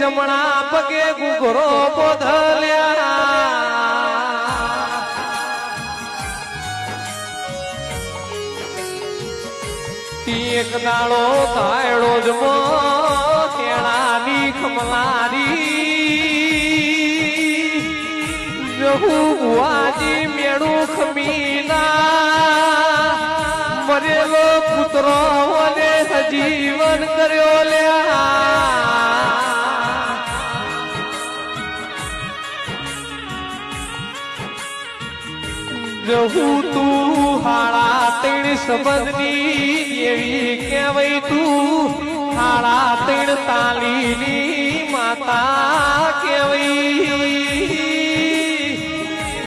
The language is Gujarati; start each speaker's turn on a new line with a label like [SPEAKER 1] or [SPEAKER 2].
[SPEAKER 1] જમણા પગે ગુગરો બોધલ્યા એક દાડો થાયડો જમો કેળાની ખમલારી જહુ બુઆજી મેળું ખમીના મરેલો પુત્રો અને સજીવન કર્યો લ્યા જહુ તું હાડા ત્રણ સંબંધની એવી કહેવાય તું હાડા ત્રણ તાલીની માતા કહેવાય